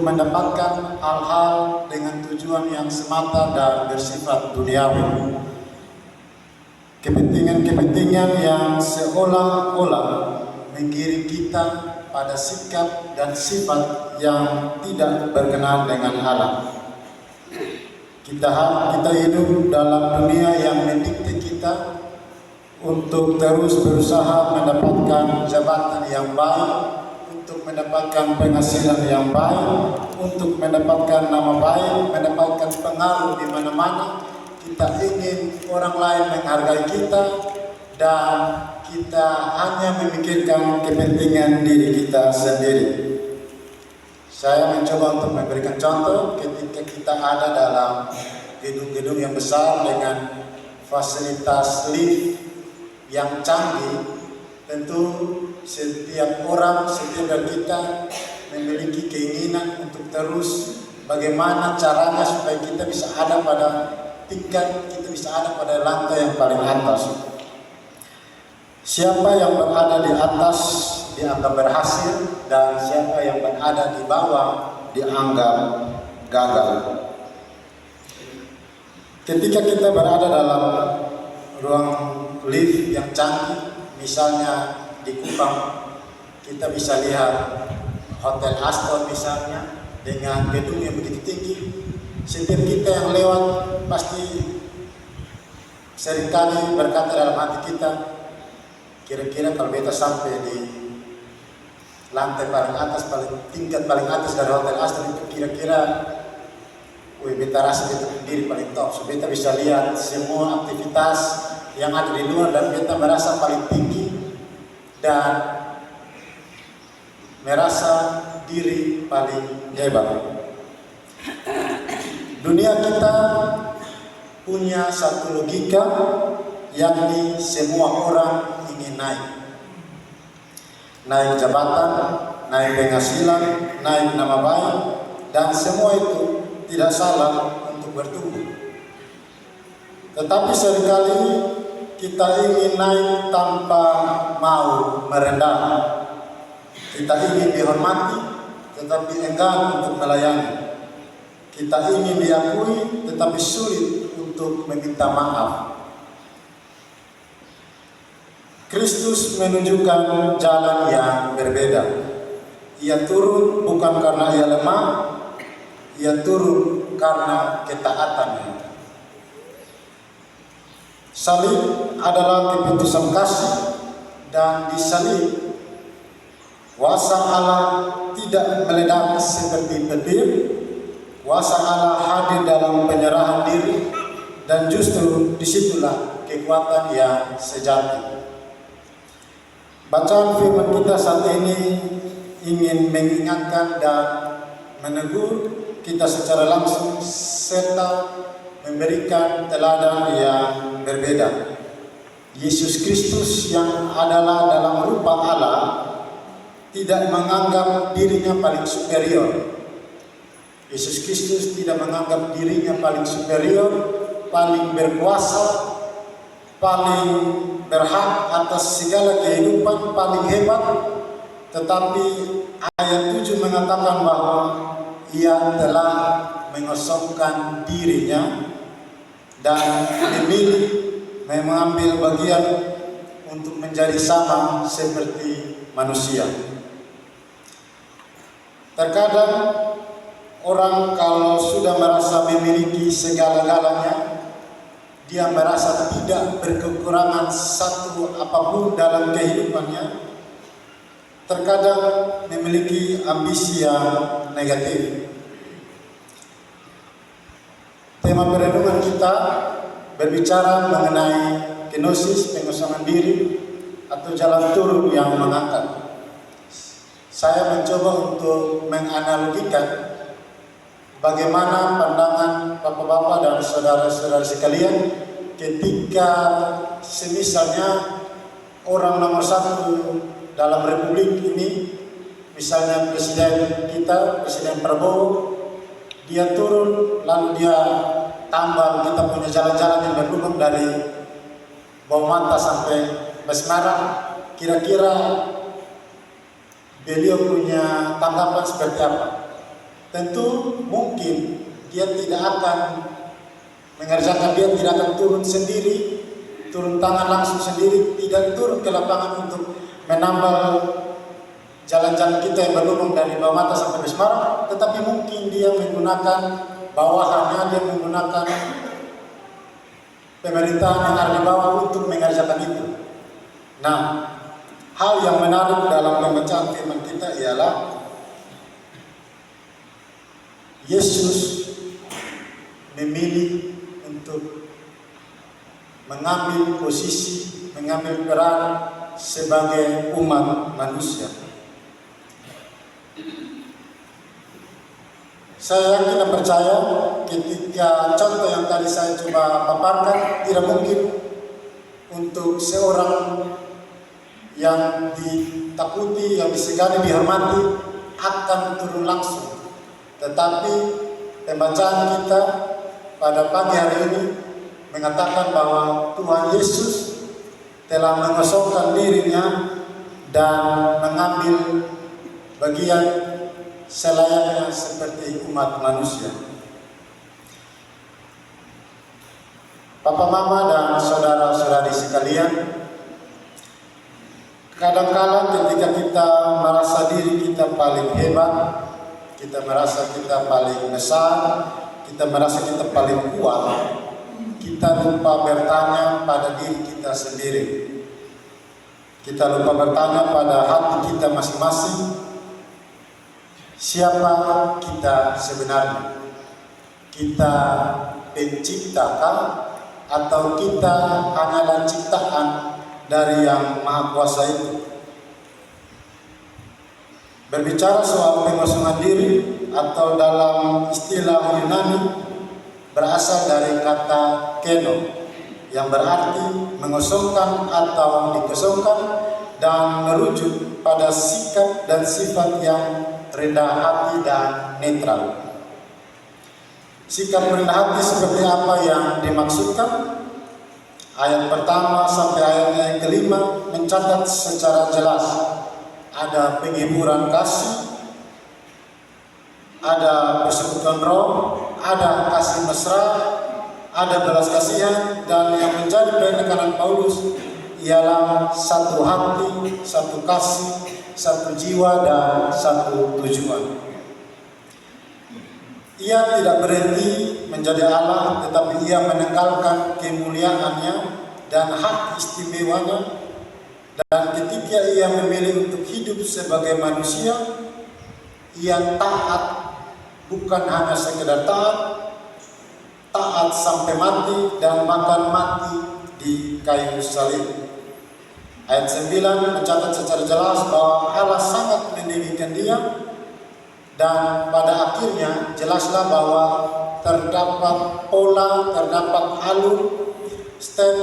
mendapatkan hal-hal dengan tujuan yang semata dan bersifat duniawi. Kepentingan-kepentingan yang seolah-olah menggiring kita pada sikap dan sifat yang tidak berkenan dengan Allah. Kita hidup dalam dunia yang mendikte kita untuk terus berusaha mendapatkan jabatan yang baik, untuk mendapatkan penghasilan yang baik, untuk mendapatkan nama baik, mendapatkan pengaruh di mana-mana. Kita ingin orang lain menghargai kita dan kita hanya memikirkan kepentingan diri kita sendiri. Saya mencoba untuk memberikan contoh ketika kita ada dalam gedung-gedung yang besar dengan fasilitas lift yang canggih. Tentu setiap orang, setiap dari kita memiliki keinginan untuk terus bagaimana caranya supaya kita bisa ada pada tingkat, kita bisa ada pada lantai yang paling atas. Siapa yang berada di atas dianggap berhasil dan siapa yang berada di bawah dianggap gagal. Ketika kita berada dalam ruang lift yang canggih, misalnya di Kupang, kita bisa lihat Hotel Astor misalnya dengan gedung yang begitu tinggi. Setiap kita yang lewat pasti seringkali berkata dalam hati kita, kira-kira kalau beta sampai di lantai paling atas, tingkat paling atas dari Hotel Astor itu kira-kira beta rasa beta berdiri paling top. So beta bisa lihat semua aktivitas yang ada di luar dan beta merasa paling tinggi dan merasa diri paling hebat. Dunia kita punya satu logika, yakni semua orang ingin naik jabatan, naik penghasilan, naik nama baik, dan semua itu tidak salah untuk bertumbuh. Tetapi seringkali kita ingin naik tanpa mau merendah. Kita ingin dihormati, tetapi enggan untuk melayani. Kita ingin diakui, tetapi sulit untuk meminta maaf. Kristus menunjukkan jalan yang berbeda. Ia turun bukan karena ia lemah, ia turun karena ketaatannya. Salib adalah keputusan kasih, dan di salib kuasa Allah tidak meledak seperti petir. Kuasa Allah hadir dalam penyerahan diri, dan justru disitulah kekuatan yang sejati. Bacaan firman kita saat ini ingin mengingatkan dan menegur kita secara langsung serta memberikan teladan yang berbeda. Yesus Kristus yang adalah dalam rupa Allah tidak menganggap dirinya paling superior. Yesus Kristus tidak menganggap dirinya paling superior, paling berkuasa, paling berhak atas segala kehidupan, paling hebat. Tetapi ayat 7 mengatakan bahwa ia telah mengosongkan dirinya dan memilih mengambil bagian untuk menjadi sama seperti manusia. Terkadang orang kalau sudah merasa memiliki segala-galanya, dia merasa tidak berkekurangan satu apapun dalam kehidupannya. Terkadang memiliki ambisi yang negatif. Tema perenungan kita berbicara mengenai kenosis, pengosongan diri, atau jalan turun yang mengangkat. Saya mencoba untuk menganalogikan bagaimana pandangan bapak-bapak dan saudara-saudara sekalian ketika semisalnya orang nomor satu dalam republik ini, misalnya presiden kita, Presiden Prabowo, dia turun lalu dia tambal kita punya jalan-jalan yang berhubung dari Bawamanta sampai Semarang. Kira-kira beliau punya tanggapan seperti apa? tentu mungkin dia tidak akan mengerjakan, dia tidak akan turun sendiri, turun tangan langsung sendiri, tidak turun ke lapangan untuk menambal jalan-jalan kita yang berlubang dari Bawamata sampai Besmarang, tetapi mungkin dia menggunakan bawahannya, dia menggunakan pemerintahan yang ada di bawah untuk mengerjakan itu. Nah, hal yang menarik dalam pembacaan firman kita ialah Yesus memilih untuk mengambil posisi, mengambil peran sebagai umat manusia. Saya yakin dan percaya ketika contoh yang tadi saya coba paparkan, tidak mungkin untuk seorang yang ditakuti, yang disegani, dihormati akan turun langsung. Tetapi pembacaan kita pada pagi hari ini mengatakan bahwa Tuhan Yesus telah mengosongkan dirinya dan mengambil bagian selayaknya seperti umat manusia. Papa, mama, dan saudara-saudari sekalian, kadang-kala ketika kita merasa diri kita paling hebat, kita merasa kita paling besar, kita merasa kita paling kuat, kita lupa bertanya pada diri kita sendiri. Kita lupa bertanya pada hati kita masing-masing, siapa kita sebenarnya? Kita penciptakah atau kita hanyalah ciptaan dari Yang Maha Kuasa itu? Berbicara soal pengosongan diri atau dalam istilah Yunani berasal dari kata keno yang berarti mengosongkan atau dikosongkan dan merujuk pada sikap dan sifat yang rendah hati dan netral. Sikap rendah hati seperti apa yang dimaksudkan? Ayat pertama sampai ayat yang kelima mencatat secara jelas ada penghiburan kasih, ada persekutuan roh, ada kasih mesra, ada belas kasihan, dan yang menjadi penekanan Paulus ialah satu hati, satu kasih, satu jiwa, dan satu tujuan. Ia tidak berhenti menjadi Allah, tetapi ia meninggalkan kemuliaannya dan hak istimewanya. Dan ketika ia memilih untuk hidup sebagai manusia, ia taat, bukan hanya sekedar taat, taat sampai mati dan bahkan mati di kayu salib. Ayat 9 mencatat secara jelas bahwa Allah sangat meninggikan dia, dan pada akhirnya jelaslah bahwa terdapat pola, terdapat alur, step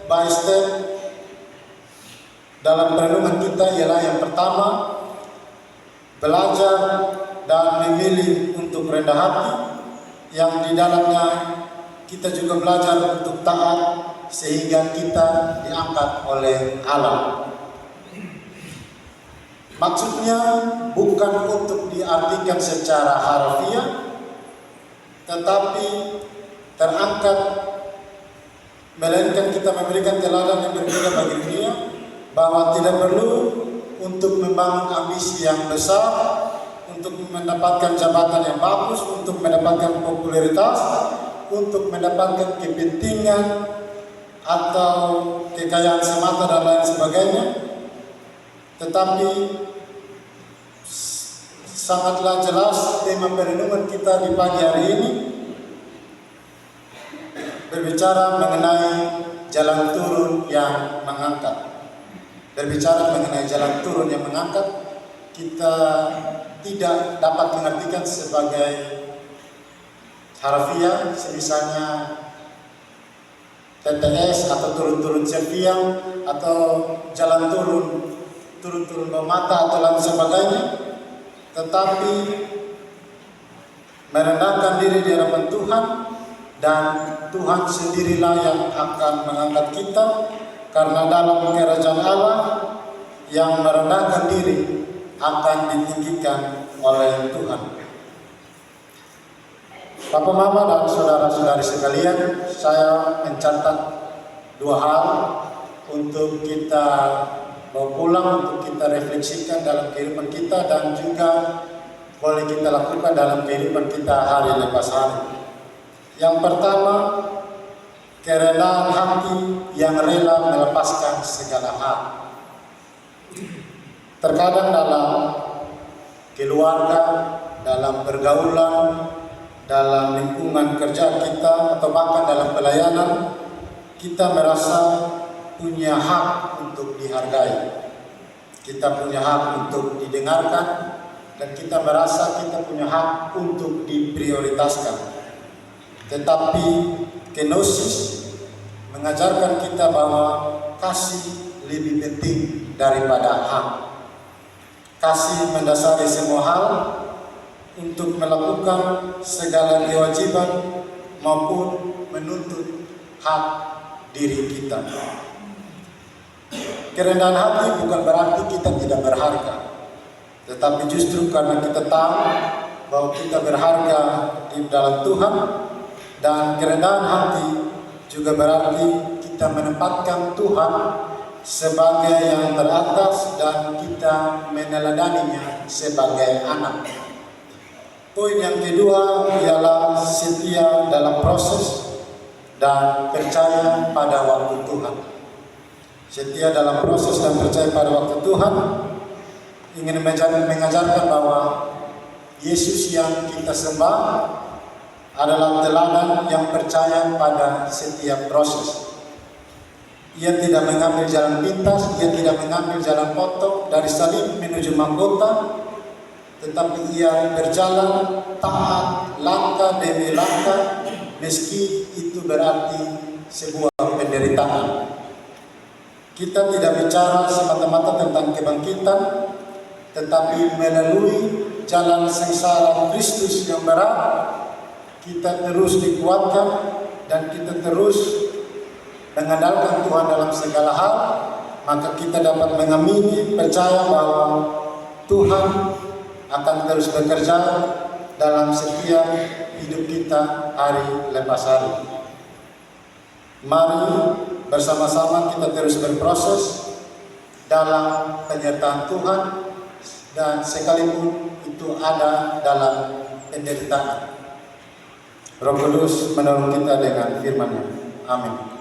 by step dalam perenungan kita, ialah yang pertama, belajar dan memilih untuk rendah hati, yang di dalamnya kita juga belajar untuk taat sehingga kita diangkat oleh Allah. Maksudnya bukan untuk diartikan secara harfiah, tetapi terangkat, melainkan kita memberikan teladan yang berbeda bagi dunia, bahwa tidak perlu untuk membangun ambisi yang besar, untuk mendapatkan jabatan yang bagus, untuk mendapatkan popularitas, untuk mendapatkan kepentingan atau kekayaan semata dan lain sebagainya. Tetapi sangatlah jelas tema perenungan kita di pagi hari ini berbicara mengenai jalan turun yang mengangkat. Berbicara mengenai jalan turun yang mengangkat, kita tidak dapat mengartikan sebagai harfiah, misalnya TTS atau turun-turun Serviang atau jalan turun-turun Bawamata atau lain sebagainya, tetapi merendahkan diri di hadapan Tuhan, dan Tuhan sendirilah yang akan mengangkat kita, karena dalam kerajaan Allah yang merendahkan diri akan ditinggikan oleh Tuhan. Bapak, Mama, dan saudara-saudari sekalian, saya mencatat 2 hal untuk kita bawa pulang, untuk kita refleksikan dalam kehidupan kita dan juga boleh kita lakukan dalam kehidupan kita hari lepas hari. Yang pertama, kerendahan hati yang rela melepaskan segala hal. Terkadang dalam keluarga, dalam pergaulan, dalam lingkungan kerja kita, atau bahkan dalam pelayanan, kita merasa punya hak untuk dihargai. Kita punya hak untuk didengarkan, dan kita merasa kita punya hak untuk diprioritaskan. Tetapi kenosis mengajarkan kita bahwa kasih lebih penting daripada hak. Kasih mendasari semua hal untuk melakukan segala kewajiban maupun menuntut hak diri kita. Kerendahan hati bukan berarti kita tidak berharga, tetapi justru karena kita tahu bahwa kita berharga di dalam Tuhan, dan kerendahan hati juga berarti kita menempatkan Tuhan sebagai yang teratas dan kita meneladaninya sebagai anak. Poin yang kedua ialah setia dalam proses dan percaya pada waktu Tuhan. Setia dalam proses dan percaya pada waktu Tuhan ingin mengajarkan bahwa Yesus yang kita sembah adalah teladan yang percaya pada setiap proses. Ia tidak mengambil jalan pintas, ia tidak mengambil jalan potong dari salib menuju mahkota, tetapi ia berjalan taat langkah demi langkah, meski itu berarti sebuah penderitaan. Kita tidak bicara semata-mata tentang kebangkitan, tetapi melalui jalan sengsara Kristus yang berat, kita terus dikuatkan dan kita terus mengandalkan Tuhan dalam segala hal, maka kita dapat mengamini, percaya bahwa Tuhan akan terus bekerja dalam setiap hidup kita hari lepas hari. Mari bersama-sama kita terus berproses dalam penyertaan Tuhan, dan sekalipun itu ada dalam penderitaan. Roh Kudus menolong kita dengan firman-Nya. Amin.